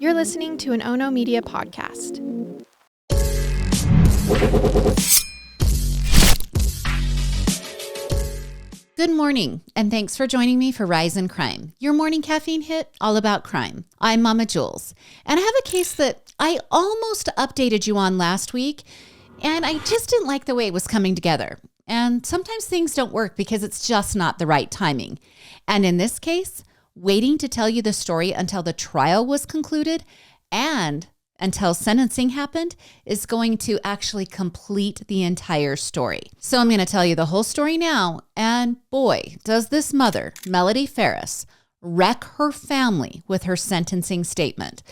You're listening to an Ono Media podcast. Good morning, and thanks for joining me for Rise in Crime, your morning caffeine hit all about crime. I'm Mama Jules, and I have a case that I almost updated you on last week, and I just didn't like the way it was coming together. And sometimes things don't work because it's just not the right timing. And in this case, waiting to tell you the story until the trial was concluded and until sentencing happened is going to actually complete the entire story. So I'm going to tell you the whole story now. And boy, does this mother, Melody Ferris, wreck her family with her sentencing statement.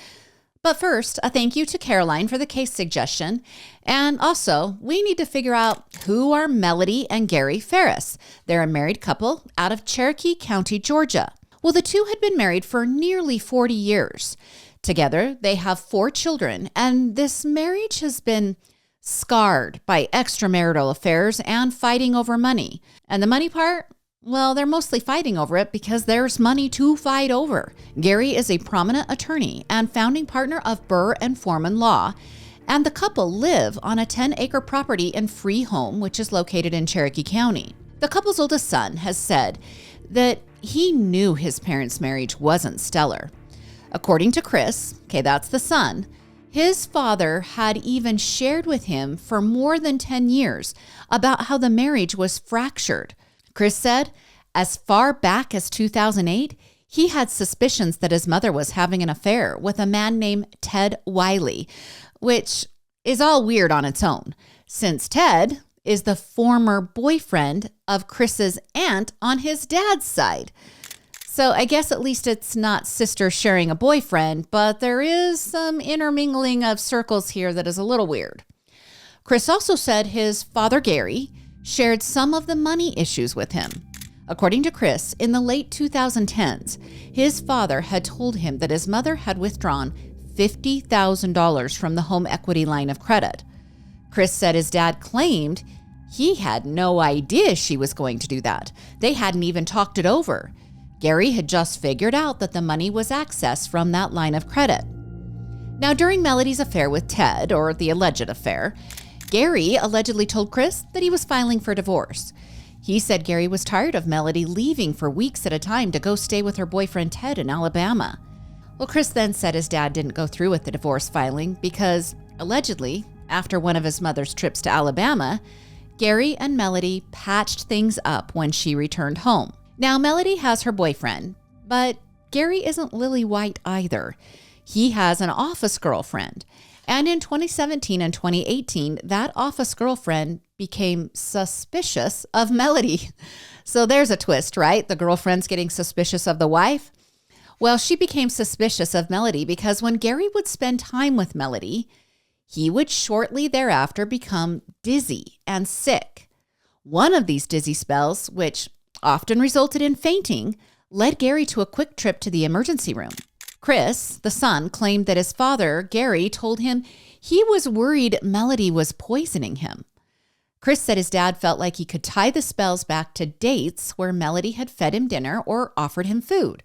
But first, a thank you to Caroline for the case suggestion. And also, we need to figure out who are Melody and Gary Ferris. They're a married couple out of Cherokee County, Georgia. Well, the two had been married for nearly 40 years. Together, they have 4 children, and this marriage has been scarred by extramarital affairs and fighting over money. And the money part? Well, they're mostly fighting over it because there's money to fight over. Gary is a prominent attorney and founding partner of Burr and Foreman Law, and the couple live on a 10-acre property in Free Home, which is located in Cherokee County. The couple's oldest son has said that he knew his parents' marriage wasn't stellar. According to Chris, that's the son, his father had even shared with him for more than 10 years about how the marriage was fractured. Chris said, as far back as 2008, he had suspicions that his mother was having an affair with a man named Ted Wiley, which is all weird on its own, since Ted is the former boyfriend of Chris's aunt on his dad's side. So I guess at least it's not sister sharing a boyfriend, but there is some intermingling of circles here that is a little weird. Chris also said his father, Gary, shared some of the money issues with him. According to Chris, in the late 2010s, his father had told him that his mother had withdrawn $50,000 from the home equity line of credit. Chris said his dad claimed he had no idea she was going to do that. They hadn't even talked it over. Gary had just figured out that the money was accessed from that line of credit. Now, during Melody's affair with Ted, or the alleged affair, Gary allegedly told Chris that he was filing for divorce. He said Gary was tired of Melody leaving for weeks at a time to go stay with her boyfriend Ted in Alabama. Well, Chris then said his dad didn't go through with the divorce filing because, allegedly, after one of his mother's trips to Alabama, Gary and Melody patched things up when she returned home. Now, Melody has her boyfriend, but Gary isn't Lily White either. He has an office girlfriend. And in 2017 and 2018, that office girlfriend became suspicious of Melody. So there's a twist, right? The girlfriend's getting suspicious of the wife. Well, she became suspicious of Melody because when Gary would spend time with Melody, he would shortly thereafter become dizzy and sick. One of these dizzy spells, which often resulted in fainting, led Gary to a quick trip to the emergency room. Chris, the son, claimed that his father, Gary, told him he was worried Melody was poisoning him. Chris said his dad felt like he could tie the spells back to dates where Melody had fed him dinner or offered him food.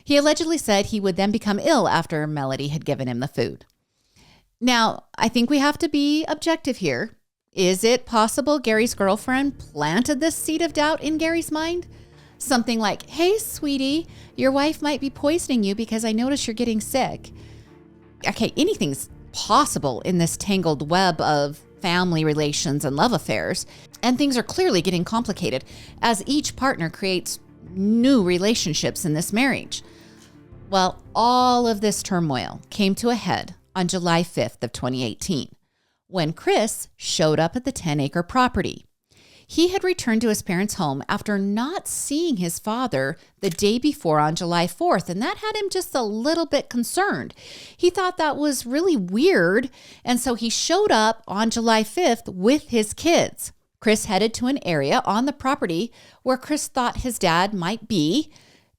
He allegedly said he would then become ill after Melody had given him the food. Now, I think we have to be objective here. Is it possible Gary's girlfriend planted this seed of doubt in Gary's mind? Something like, hey, sweetie, your wife might be poisoning you because I notice you're getting sick. Okay, anything's possible in this tangled web of family relations and love affairs, and things are clearly getting complicated as each partner creates new relationships in this marriage. Well, all of this turmoil came to a head on July 5th of 2018. When Chris showed up at the 10-acre property. He had returned to his parents' home after not seeing his father the day before on July 4th, and that had him just a little bit concerned. He thought that was really weird, and so he showed up on July 5th with his kids. Chris headed to an area on the property where Chris thought his dad might be,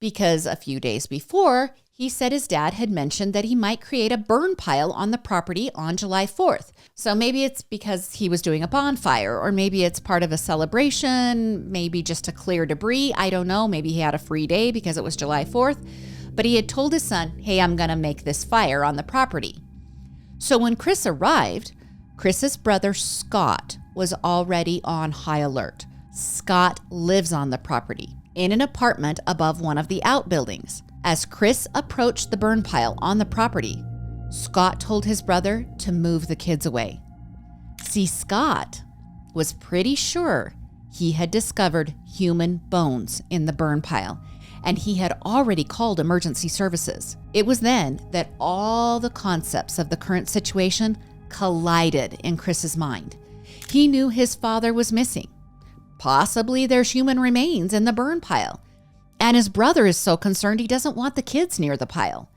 because a few days before, he said his dad had mentioned that he might create a burn pile on the property on July 4th. So maybe it's because he was doing a bonfire, or maybe it's part of a celebration, maybe just to clear debris. I don't know. Maybe he had a free day because it was July 4th. but he had told his son, hey, I'm going to make this fire on the property. So when Chris arrived, Chris's brother Scott was already on high alert. Scott lives on the property in an apartment above one of the outbuildings. As Chris approached the burn pile on the property, Scott told his brother to move the kids away. See, Scott was pretty sure he had discovered human bones in the burn pile, and he had already called emergency services. It was then that all the concepts of the current situation collided in Chris's mind. He knew his father was missing. Possibly there's human remains in the burn pile. And his brother is so concerned he doesn't want the kids near the pile.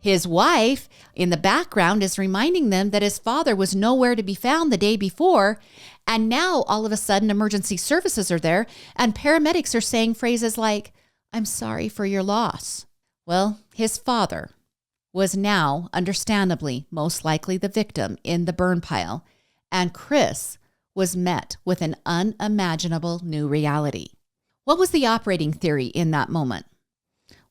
His wife in the background is reminding them that his father was nowhere to be found the day before. And now all of a sudden emergency services are there and paramedics are saying phrases like, I'm sorry for your loss. Well, his father was now understandably most likely the victim in the burn pile. And Chris was met with an unimaginable new reality. What was the operating theory in that moment?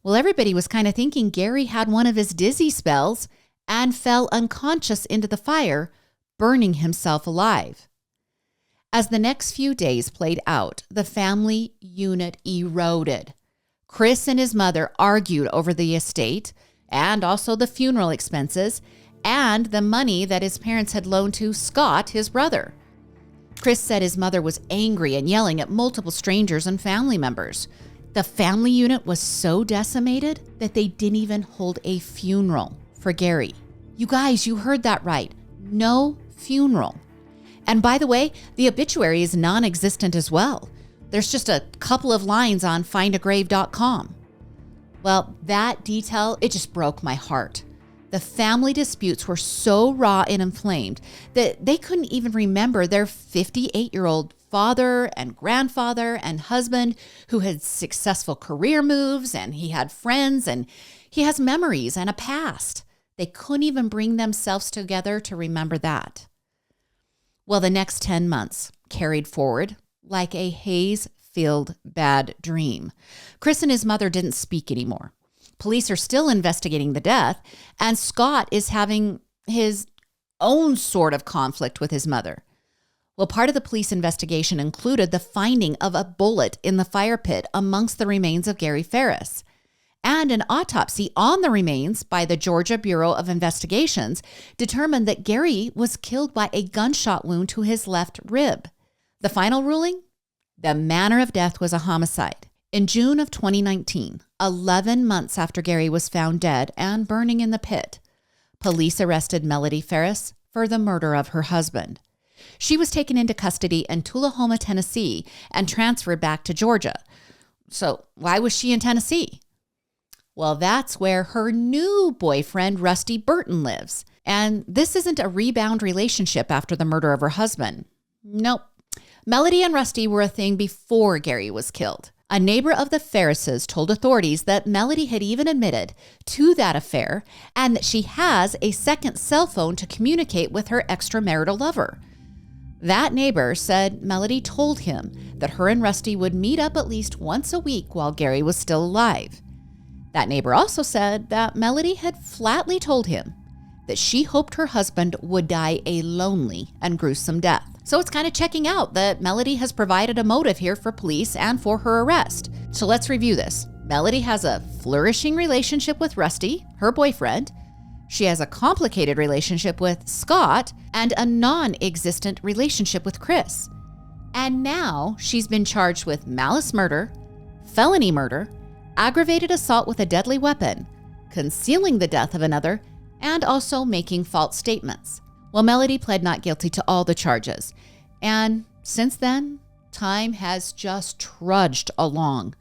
Well, everybody was kind of thinking Gary had one of his dizzy spells and fell unconscious into the fire, burning himself alive. As the next few days played out, the family unit eroded. Chris and his mother argued over the estate and also the funeral expenses and the money that his parents had loaned to Scott, his brother. Chris said his mother was angry and yelling at multiple strangers and family members. The family unit was so decimated that they didn't even hold a funeral for Gary. You guys, you heard that right. No funeral. And by the way, the obituary is non-existent as well. There's just a couple of lines on findagrave.com. Well, that detail, it just broke my heart. The family disputes were so raw and inflamed that they couldn't even remember their 58-year-old father and grandfather and husband who had successful career moves, and he had friends, and he has memories and a past. They couldn't even bring themselves together to remember that. Well, the next 10 months carried forward like a haze-filled bad dream. Chris and his mother didn't speak anymore. Police are still investigating the death, and Scott is having his own sort of conflict with his mother. Well, part of the police investigation included the finding of a bullet in the fire pit amongst the remains of Gary Ferris. And an autopsy on the remains by the Georgia Bureau of Investigations determined that Gary was killed by a gunshot wound to his left rib. The final ruling? The manner of death was a homicide. In June of 2019, 11 months after Gary was found dead and burning in the pit, police arrested Melody Ferris for the murder of her husband. She was taken into custody in Tullahoma, Tennessee, and transferred back to Georgia. So why was she in Tennessee? Well, that's where her new boyfriend, Rusty Burton, lives. And this isn't a rebound relationship after the murder of her husband. Nope. Melody and Rusty were a thing before Gary was killed. A neighbor of the Ferrises told authorities that Melody had even admitted to that affair and that she has a second cell phone to communicate with her extramarital lover. That neighbor said Melody told him that her and Rusty would meet up at least once a week while Gary was still alive. That neighbor also said that Melody had flatly told him that she hoped her husband would die a lonely and gruesome death. So it's kind of checking out that Melody has provided a motive here for police and for her arrest. So let's review this. Melody has a flourishing relationship with Rusty, her boyfriend. She has a complicated relationship with Scott and a non-existent relationship with Chris. And now she's been charged with malice murder, felony murder, aggravated assault with a deadly weapon, concealing the death of another, and also making false statements. Well, Melody pled not guilty to all the charges. And since then, time has just trudged along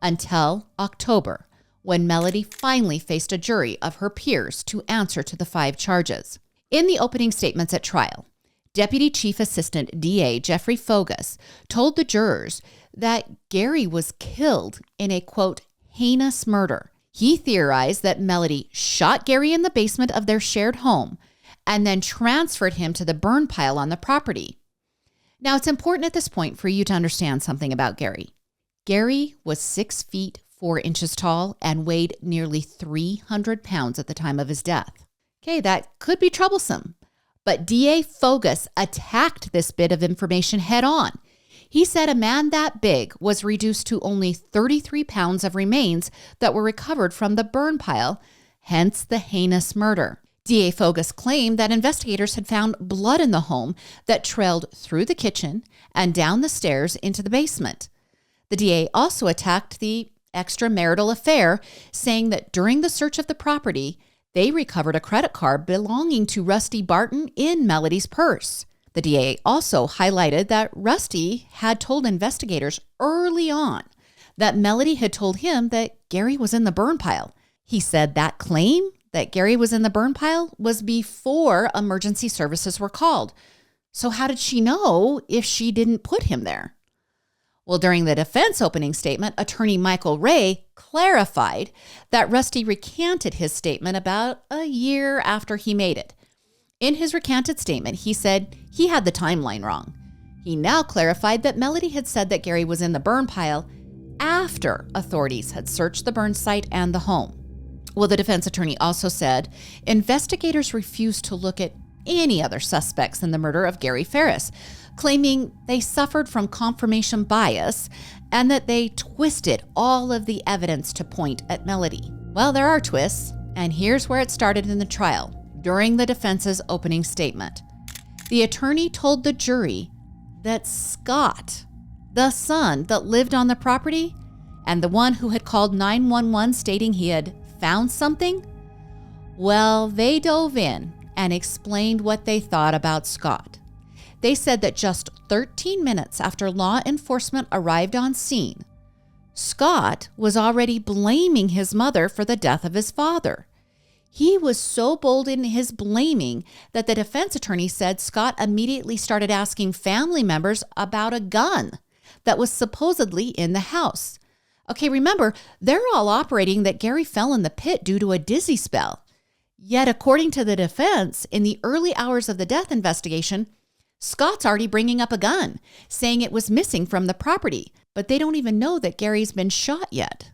until October, when Melody finally faced a jury of her peers to answer to the 5 charges. In the opening statements at trial, Deputy Chief Assistant DA Jeffrey Fogus told the jurors that Gary was killed in a, quote, heinous murder. He theorized that Melody shot Gary in the basement of their shared home and then transferred him to the burn pile on the property. Now, it's important at this point for you to understand something about Gary. Gary was 6 feet 4 inches tall and weighed nearly 300 pounds at the time of his death. Okay, that could be troublesome. But DA Fogus attacked this bit of information head on. He said a man that big was reduced to only 33 pounds of remains that were recovered from the burn pile, hence the heinous murder. DA Fogus claimed that investigators had found blood in the home that trailed through the kitchen and down the stairs into the basement. The DA also attacked the extramarital affair, saying that during the search of the property, they recovered a credit card belonging to Rusty Barton in Melody's purse. The DA also highlighted that Rusty had told investigators early on that Melody had told him that Gary was in the burn pile. He said that claim that Gary was in the burn pile was before emergency services were called. So how did she know if she didn't put him there? Well, during the defense opening statement, attorney Michael Ray clarified that Rusty recanted his statement about a year after he made it. In his recanted statement, he said he had the timeline wrong. He now clarified that Melody had said that Gary was in the burn pile after authorities had searched the burn site and the home. Well, the defense attorney also said investigators refused to look at any other suspects in the murder of Gary Ferris, claiming they suffered from confirmation bias and that they twisted all of the evidence to point at Melody. Well, there are twists, and here's where it started in the trial. During the defense's opening statement, the attorney told the jury that Scott, the son that lived on the property and the one who had called 911 stating he had found something, well, they dove in and explained what they thought about Scott. They said that just 13 minutes after law enforcement arrived on scene, Scott was already blaming his mother for the death of his father. He was so bold in his blaming that the defense attorney said Scott immediately started asking family members about a gun that was supposedly in the house. Okay, remember, they're all operating that Gary fell in the pit due to a dizzy spell. Yet, according to the defense, in the early hours of the death investigation, Scott's already bringing up a gun, saying it was missing from the property, but they don't even know that Gary's been shot yet.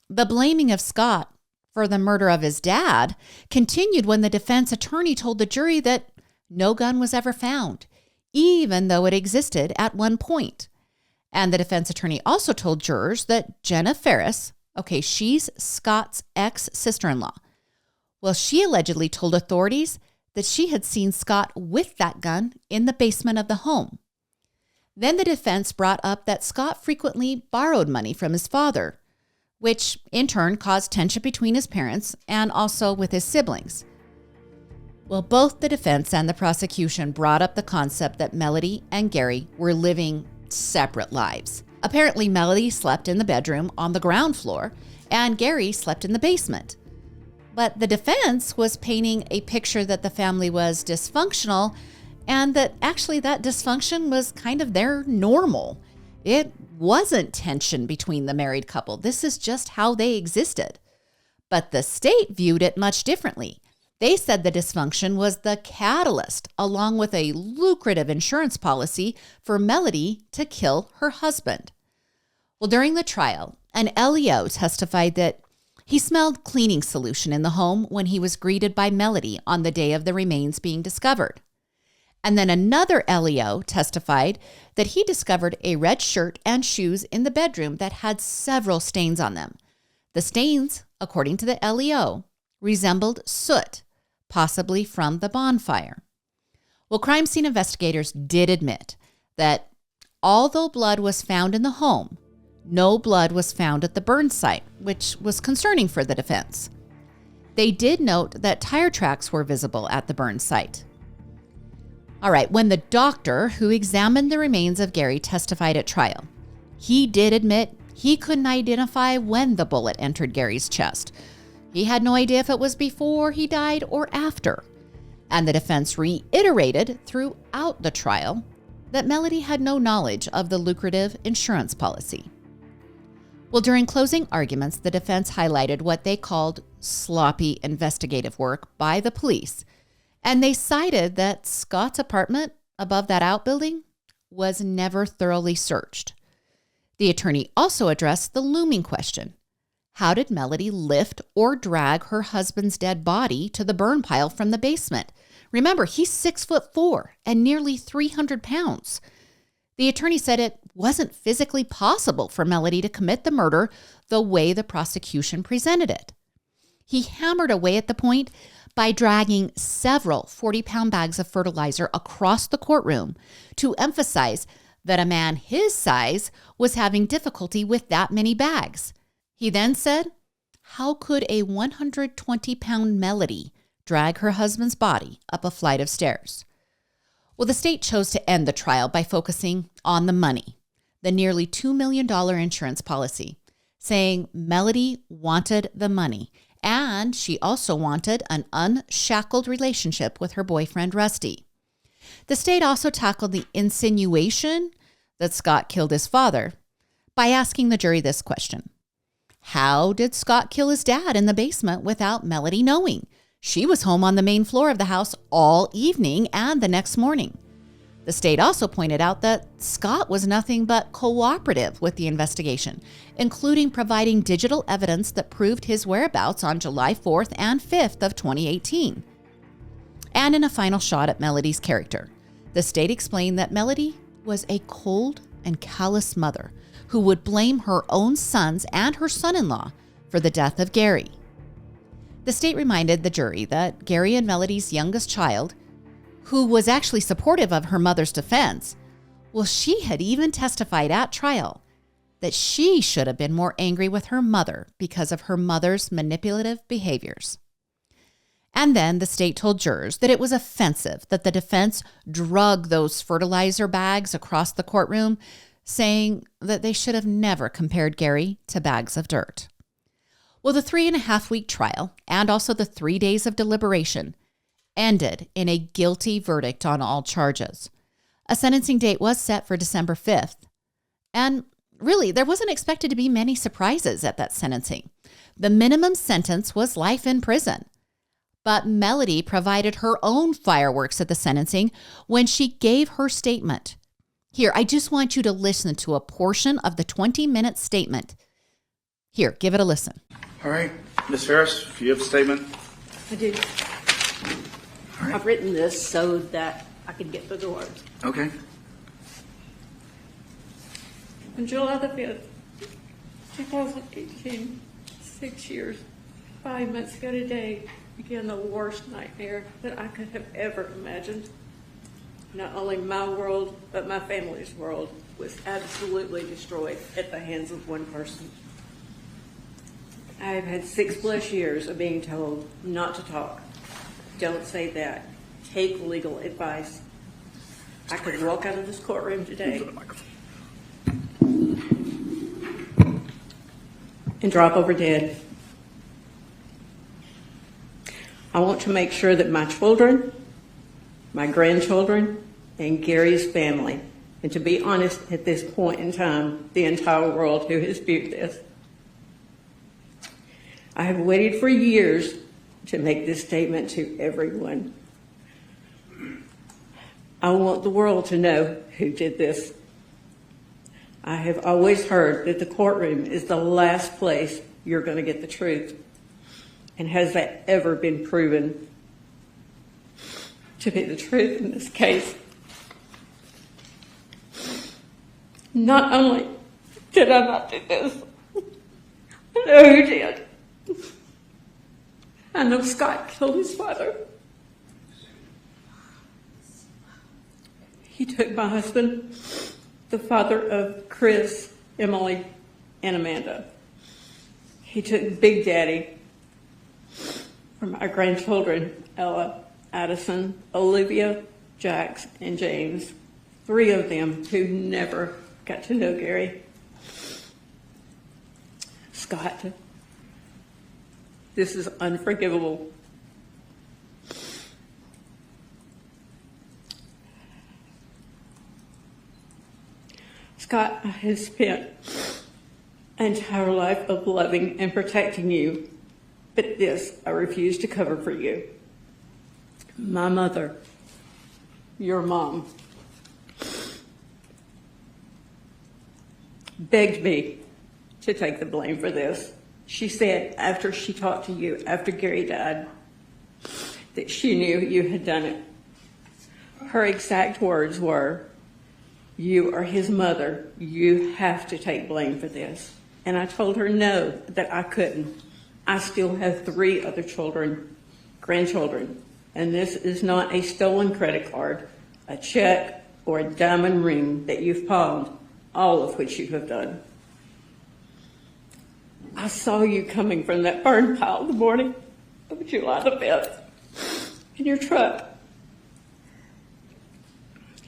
The blaming of Scott for the murder of his dad continued when the defense attorney told the jury that no gun was ever found, even though it existed at one point. And the defense attorney also told jurors that Jenna Ferris, okay, she's Scott's ex-sister-in-law. Well, she allegedly told authorities that she had seen Scott with that gun in the basement of the home. Then the defense brought up that Scott frequently borrowed money from his father, which in turn caused tension between his parents and also with his siblings. Well, both the defense and the prosecution brought up the concept that Melody and Gary were living separate lives. Apparently, Melody slept in the bedroom on the ground floor, and Gary slept in the basement. But the defense was painting a picture that the family was dysfunctional, and that actually that dysfunction was kind of their normal. It wasn't tension between the married couple. This is just how they existed. But the state viewed it much differently. They said the dysfunction was the catalyst, along with a lucrative insurance policy for Melody to kill her husband. Well, during the trial, an LEO testified that he smelled cleaning solution in the home when he was greeted by Melody on the day of the remains being discovered. And then another LEO testified that he discovered a red shirt and shoes in the bedroom that had several stains on them. The stains, according to the LEO, resembled soot, possibly from the bonfire. Well, crime scene investigators did admit that although blood was found in the home, no blood was found at the burn site, which was concerning for the defense. They did note that tire tracks were visible at the burn site. All right, when the doctor who examined the remains of Gary testified at trial, he did admit he couldn't identify when the bullet entered Gary's chest. He had no idea if it was before he died or after. And the defense reiterated throughout the trial that Melody had no knowledge of the lucrative insurance policy. Well, during closing arguments, the defense highlighted what they called sloppy investigative work by the police, and they cited that Scott's apartment above that outbuilding was never thoroughly searched. The attorney also addressed the looming question: How did Melody lift or drag her husband's dead body to the burn pile from the basement? Remember, he's 6'4" and nearly 300 pounds. The attorney said it wasn't physically possible for Melody to commit the murder the way the prosecution presented it. He hammered away at the point by dragging several 40-pound bags of fertilizer across the courtroom to emphasize that a man his size was having difficulty with that many bags. He then said, how could a 120-pound Melody drag her husband's body up a flight of stairs? Well, the state chose to end the trial by focusing on the money, the nearly $2 million insurance policy, saying Melody wanted the money, and she also wanted an unshackled relationship with her boyfriend, Rusty. The state also tackled the insinuation that Scott killed his father by asking the jury this question. How did Scott kill his dad in the basement without Melody knowing? She was home on the main floor of the house all evening and the next morning. The state also pointed out that Scott was nothing but cooperative with the investigation, including providing digital evidence that proved his whereabouts on July 4th and 5th of 2018. And in a final shot at Melody's character, the state explained that Melody was a cold and callous mother who would blame her own sons and her son-in-law for the death of Gary. The state reminded the jury that Gary and Melody's youngest child, who was actually supportive of her mother's defense, well, she had even testified at trial that she should have been more angry with her mother because of her mother's manipulative behaviors. And then the state told jurors that it was offensive that the defense drug those fertilizer bags across the courtroom, saying that they should have never compared Gary to bags of dirt. Well, the 3.5-week trial and also the 3 days of deliberation ended in a guilty verdict on all charges. A sentencing date was set for December 5th. And really, there wasn't expected to be many surprises at that sentencing. The minimum sentence was life in prison. But Melody provided her own fireworks at the sentencing when she gave her statement. Here, I just want you to listen to a portion of the 20-minute statement. Here, give it a listen. All right, Ms. Harris, if you have a statement. I do. All right. I've written this so that I can get through the words. Okay. On July the 5th, 2018, 6 years, 5 months ago today, began the worst nightmare that I could have ever imagined. Not only my world, but my family's world was absolutely destroyed at the hands of one person. I've had 6+ years of being told not to talk. Don't say that. Take legal advice. I could walk out of this courtroom today and drop over dead. I want to make sure that my children, my grandchildren, and Gary's family, and to be honest, at this point in time, the entire world who has viewed this, I have waited for years to make this statement to everyone. I want the world to know who did this. I have always heard that the courtroom is the last place you're going to get the truth. And has that ever been proven to be the truth in this case? Not only did I not do this, I know who did. I know Scott killed his father. He took my husband, the father of Chris, Emily, and Amanda. He took Big Daddy from our grandchildren, Ella, Addison, Olivia, Jax, and James. 3 of them who never got to know Gary. Scott, this is unforgivable. Scott has spent an entire life of loving and protecting you, but this I refuse to cover for you. My mother, your mom, begged me to take the blame for this. She said after she talked to you, after Gary died, that she knew you had done it. Her exact words were, "You are his mother. You have to take blame for this." And I told her no, that I couldn't. I still have 3 other children, grandchildren, and this is not a stolen credit card, a check, or a diamond ring that you've pawned, all of which you have done. I saw you coming from that burn pile the morning of July the 5th in your truck.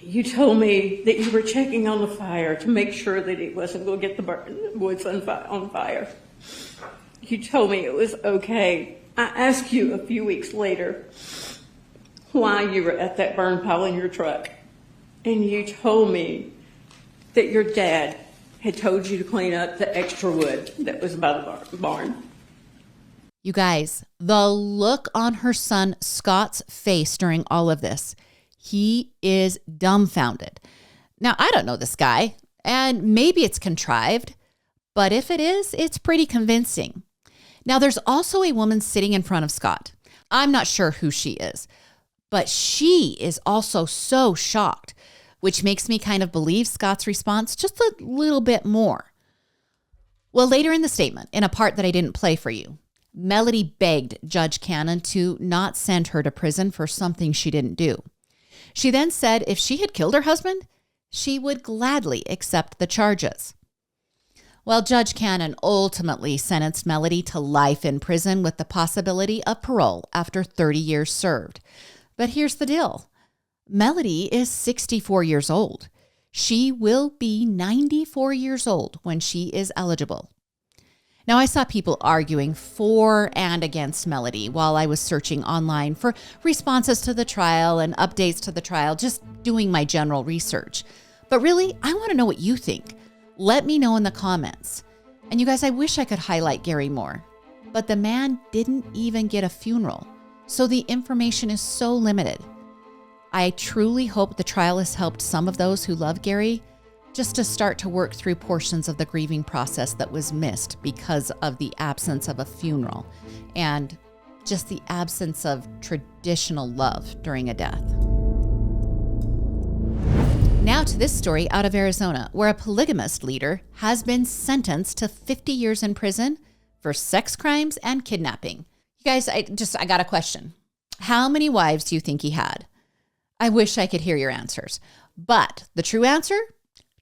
You told me that you were checking on the fire to make sure that it wasn't going to get the woods on fire. You told me it was okay. I asked you a few weeks later why you were at that burn pile in your truck. And you told me that your dad had told you to clean up the extra wood that was by the barn. You guys, the look on her son Scott's face during all of this, he is dumbfounded. Now, I don't know this guy, and maybe it's contrived, but if it is, it's pretty convincing. Now, there's also a woman sitting in front of Scott. I'm not sure who she is, but she is also so shocked, which makes me kind of believe Scott's response just a little bit more. Well, later in the statement, in a part that I didn't play for you, Melody begged Judge Cannon to not send her to prison for something she didn't do. She then said if she had killed her husband, she would gladly accept the charges. Well, Judge Cannon ultimately sentenced Melody to life in prison with the possibility of parole after 30 years served. But here's the deal. Melody is 64 years old. She will be 94 years old when she is eligible. Now, I saw people arguing for and against Melody while I was searching online for responses to the trial and updates to the trial, just doing my general research. But really, I want to know what you think. Let me know in the comments. And you guys, I wish I could highlight Gary more, but the man didn't even get a funeral, so the information is so limited. I truly hope the trial has helped some of those who love Gary just to start to work through portions of the grieving process that was missed because of the absence of a funeral and just the absence of traditional love during a death. Now to this story out of Arizona, where a polygamist leader has been sentenced to 50 years in prison for sex crimes and kidnapping. You guys, I got a question. How many wives do you think he had? I wish I could hear your answers. But the true answer?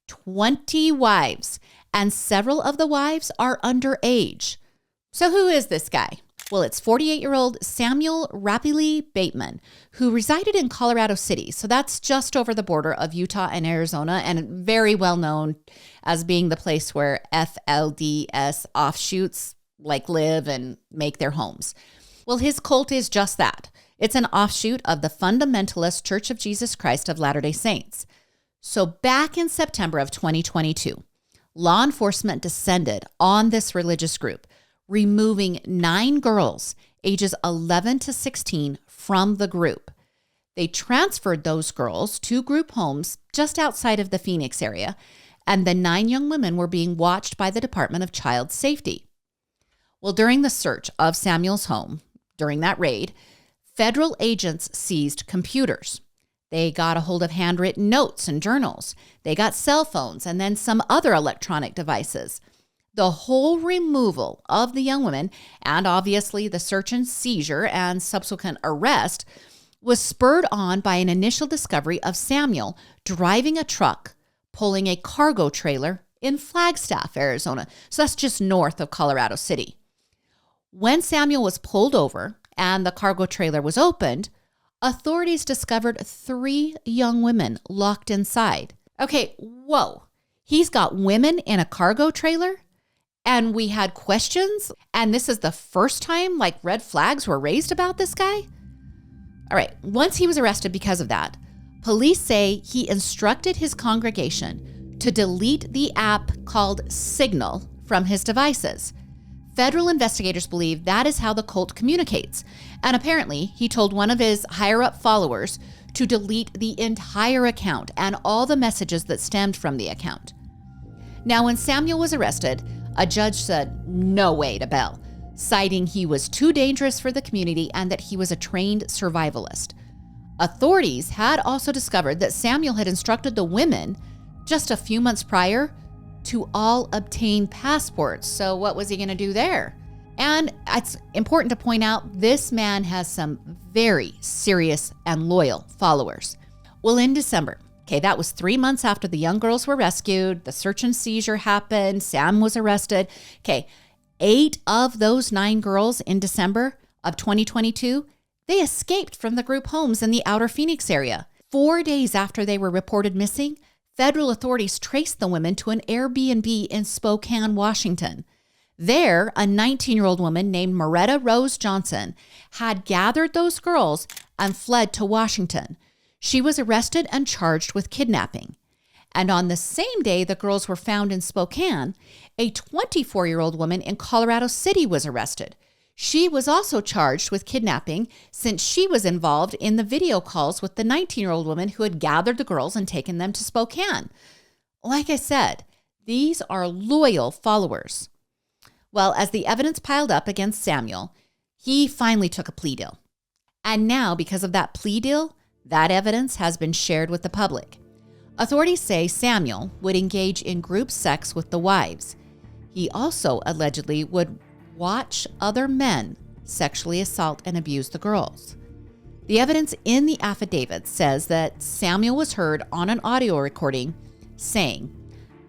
20 wives. And several of the wives are underage. So who is this guy? Well, it's 48-year-old Samuel Rappley Bateman, who resided in Colorado City. So that's just over the border of Utah and Arizona, and very well known as being the place where FLDS offshoots live and make their homes. Well, his cult is just that. It's an offshoot of the Fundamentalist Church of Jesus Christ of Latter-day Saints. So back in September of 2022, law enforcement descended on this religious group, removing 9 girls ages 11 to 16 from the group. They transferred those girls to group homes just outside of the Phoenix area, and the 9 young women were being watched by the Department of Child Safety. Well, during the search of Samuel's home, during that raid, federal agents seized computers. They got a hold of handwritten notes and journals. They got cell phones and then some other electronic devices. The whole removal of the young women, and obviously the search and seizure and subsequent arrest, was spurred on by an initial discovery of Samuel driving a truck, pulling a cargo trailer in Flagstaff, Arizona. So that's just north of Colorado City. When Samuel was pulled over and the cargo trailer was opened, authorities discovered 3 young women locked inside. Okay, whoa. He's got women in a cargo trailer? And we had questions? And this is the first time red flags were raised about this guy? All right, once he was arrested because of that, police say he instructed his congregation to delete the app called Signal from his devices. Federal investigators believe that is how the cult communicates. And apparently, he told one of his higher-up followers to delete the entire account and all the messages that stemmed from the account. Now, when Samuel was arrested, A judge said no way to Bell, citing he was too dangerous for the community and that he was a trained survivalist. Authorities had also discovered that Samuel had instructed the women just a few months prior to all obtain passports. So what was he going to do there? And it's important to point out, this man has some very serious and loyal followers. Well, in December, that was 3 months after the young girls were rescued, the search and seizure happened, Sam was arrested. 8 of those 9 girls in December of 2022, they escaped from the group homes in the outer Phoenix area. 4 days after they were reported missing, federal authorities traced the women to an Airbnb in Spokane, Washington. There, a 19-year-old woman named Moretta Rose Johnson had gathered those girls and fled to Washington. She was arrested and charged with kidnapping. And on the same day the girls were found in Spokane, a 24-year-old woman in Colorado City was arrested. She was also charged with kidnapping since she was involved in the video calls with the 19-year-old woman who had gathered the girls and taken them to Spokane. Like I said, these are loyal followers. Well, as the evidence piled up against Samuel, he finally took a plea deal. And now, because of that plea deal, that evidence has been shared with the public. Authorities say Samuel would engage in group sex with the wives. He also allegedly would watch other men sexually assault and abuse the girls. The evidence in the affidavit says that Samuel was heard on an audio recording saying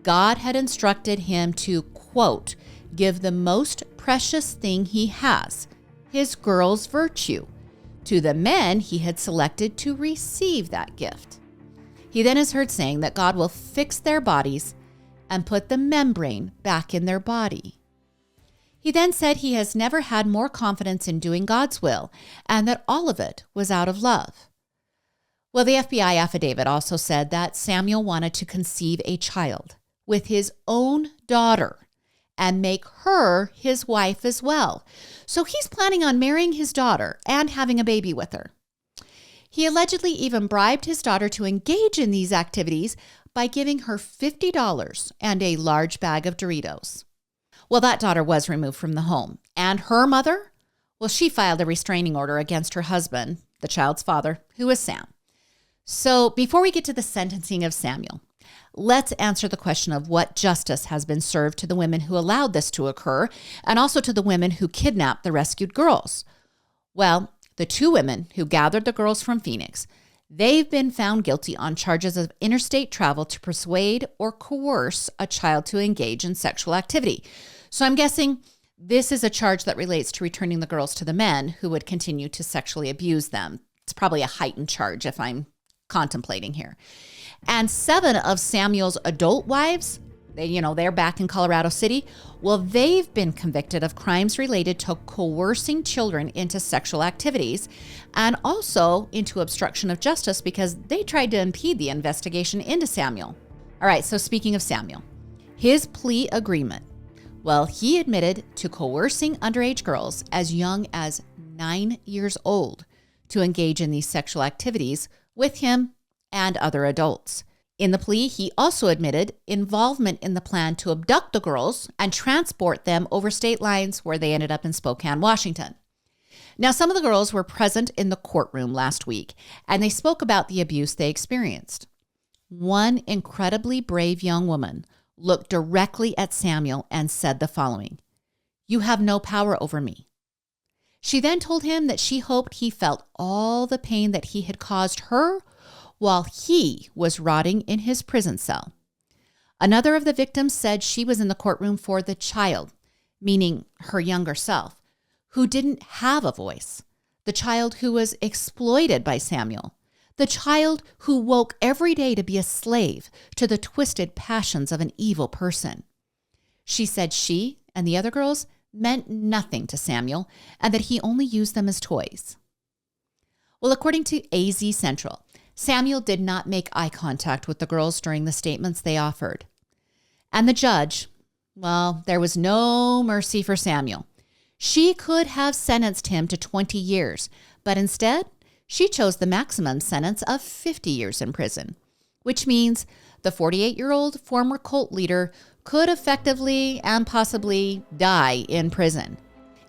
God had instructed him to, quote, give the most precious thing he has, his girl's virtue, to the men he had selected to receive that gift. He then is heard saying that God will fix their bodies and put the membrane back in their body. He then said he has never had more confidence in doing God's will and that all of it was out of love. Well, the FBI affidavit also said that Samuel wanted to conceive a child with his own daughter and make her his wife as well. So he's planning on marrying his daughter and having a baby with her. He allegedly even bribed his daughter to engage in these activities by giving her $50 and a large bag of Doritos. Well, that daughter was removed from the home. And her mother? Well, she filed a restraining order against her husband, the child's father, who was Sam. So before we get to the sentencing of Samuel, let's answer the question of what justice has been served to the women who allowed this to occur and also to the women who kidnapped the rescued girls. Well, the 2 women who gathered the girls from Phoenix, they've been found guilty on charges of interstate travel to persuade or coerce a child to engage in sexual activity. So I'm guessing this is a charge that relates to returning the girls to the men who would continue to sexually abuse them. It's probably a heightened charge if I'm contemplating here. And 7 of Samuel's adult wives, they're back in Colorado City. Well, they've been convicted of crimes related to coercing children into sexual activities and also into obstruction of justice because they tried to impede the investigation into Samuel. All right, so speaking of Samuel, his plea agreement. Well, he admitted to coercing underage girls as young as 9 years old to engage in these sexual activities with him and other adults. In the plea, he also admitted involvement in the plan to abduct the girls and transport them over state lines where they ended up in Spokane, Washington. Now, some of the girls were present in the courtroom last week, and they spoke about the abuse they experienced. One incredibly brave young woman looked directly at Samuel and said the following, "You have no power over me." She then told him that she hoped he felt all the pain that he had caused her while he was rotting in his prison cell. Another of the victims said she was in the courtroom for the child, meaning her younger self, who didn't have a voice, the child who was exploited by Samuel, the child who woke every day to be a slave to the twisted passions of an evil person. She said she and the other girls meant nothing to Samuel and that he only used them as toys. Well, according to AZ Central, Samuel did not make eye contact with the girls during the statements they offered. And the judge, well, there was no mercy for Samuel. She could have sentenced him to 20 years, but instead, she chose the maximum sentence of 50 years in prison, which means the 48-year-old former cult leader could effectively and possibly die in prison.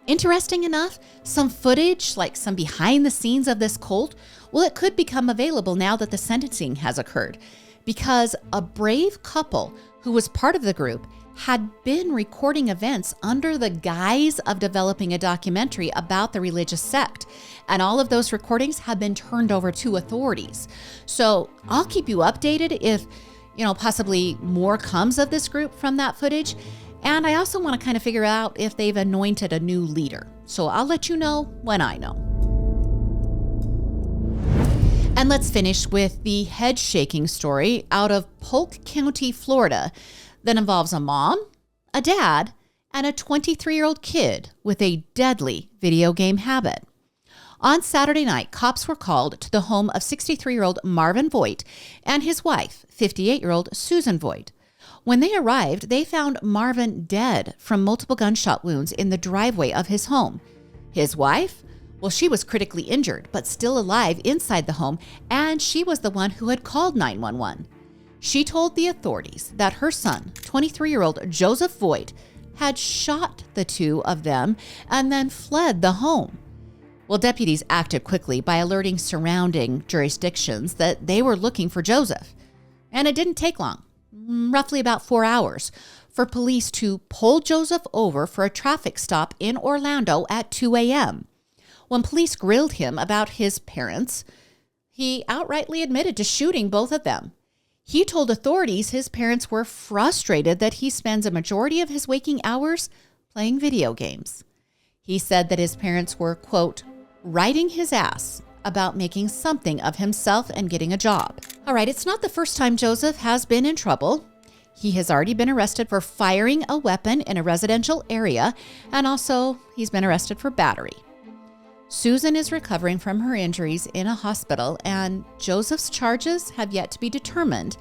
Interesting enough, some footage, like some behind the scenes of this cult, well, it could become available now that the sentencing has occurred, because a brave couple who was part of the group had been recording events under the guise of developing a documentary about the religious sect. And all of those recordings have been turned over to authorities. So I'll keep you updated if, possibly more comes of this group from that footage. And I also want to kind of figure out if they've anointed a new leader. So I'll let you know when I know. And let's finish with the head-shaking story out of Polk County, Florida, that involves a mom, a dad, and a 23-year-old kid with a deadly video game habit. On Saturday night, cops were called to the home of 63-year-old Marvin Voigt and his wife, 58-year-old Susan Voigt. When they arrived, they found Marvin dead from multiple gunshot wounds in the driveway of his home. His wife? Well, she was critically injured, but still alive inside the home, and she was the one who had called 911. She told the authorities that her son, 23-year-old Joseph Voigt, had shot the two of them and then fled the home. Well, deputies acted quickly by alerting surrounding jurisdictions that they were looking for Joseph. And it didn't take long, roughly about 4 hours, for police to pull Joseph over for a traffic stop in Orlando at 2 a.m. When police grilled him about his parents, he outrightly admitted to shooting both of them. He told authorities his parents were frustrated that he spends a majority of his waking hours playing video games. He said that his parents were, quote, riding his ass about making something of himself and getting a job. All right, it's not the first time Joseph has been in trouble. He has already been arrested for firing a weapon in a residential area, and also he's been arrested for battery. Susan is recovering from her injuries in a hospital, and Joseph's charges have yet to be determined.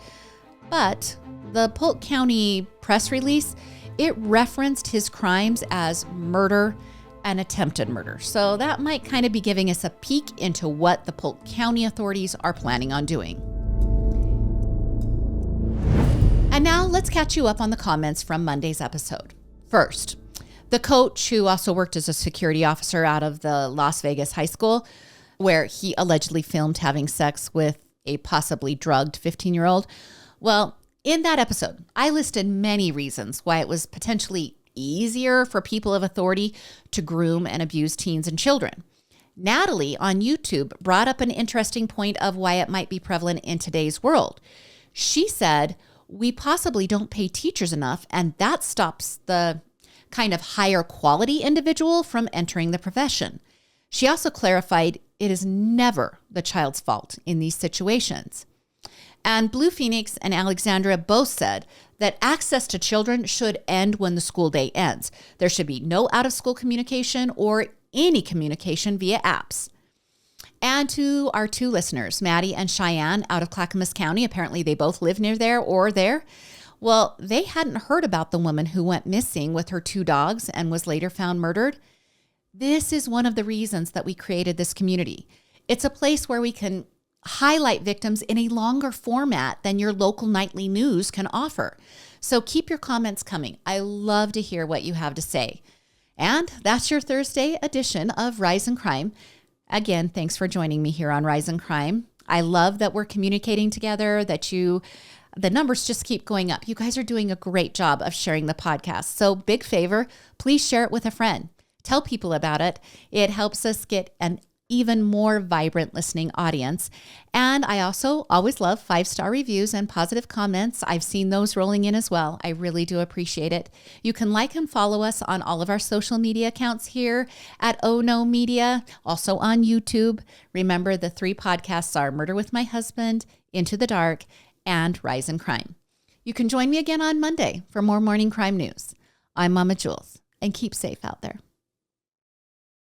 But the Polk County press release, it referenced his crimes as murder and attempted murder. So that might kind of be giving us a peek into what the Polk County authorities are planning on doing. And now let's catch you up on the comments from Monday's episode. First, the coach, who also worked as a security officer out of the Las Vegas high school, where he allegedly filmed having sex with a possibly drugged 15-year-old. Well, in that episode, I listed many reasons why it was potentially easier for people of authority to groom and abuse teens and children. Natalie on YouTube brought up an interesting point of why it might be prevalent in today's world. She said, we possibly don't pay teachers enough, and that stops the kind of higher quality individual from entering the profession. She also clarified it is never the child's fault in these situations. And Blue Phoenix and Alexandra both said that access to children should end when the school day ends. There should be no out-of-school communication or any communication via apps. And to our two listeners, Maddie and Cheyenne out of Clackamas County, apparently they both live near there or there. Well, they hadn't heard about the woman who went missing with her 2 dogs and was later found murdered. This is one of the reasons that we created this community. It's a place where we can highlight victims in a longer format than your local nightly news can offer. So keep your comments coming. I love to hear what you have to say. And that's your Thursday edition of Rise in Crime. Again, thanks for joining me here on Rise in Crime. I love that we're communicating together, that the numbers just keep going up. You guys are doing a great job of sharing the podcast. So big favor, please share it with a friend. Tell people about it. It helps us get an even more vibrant listening audience. And I also always love 5-star reviews and positive comments. I've seen those rolling in as well. I really do appreciate it. You can like and follow us on all of our social media accounts here at Oh No Media, also on YouTube. Remember, the 3 podcasts are Murder with My Husband, Into the Dark, and Rise in Crime. You can join me again on Monday for more morning crime news. I'm Mama Jules, and keep safe out there.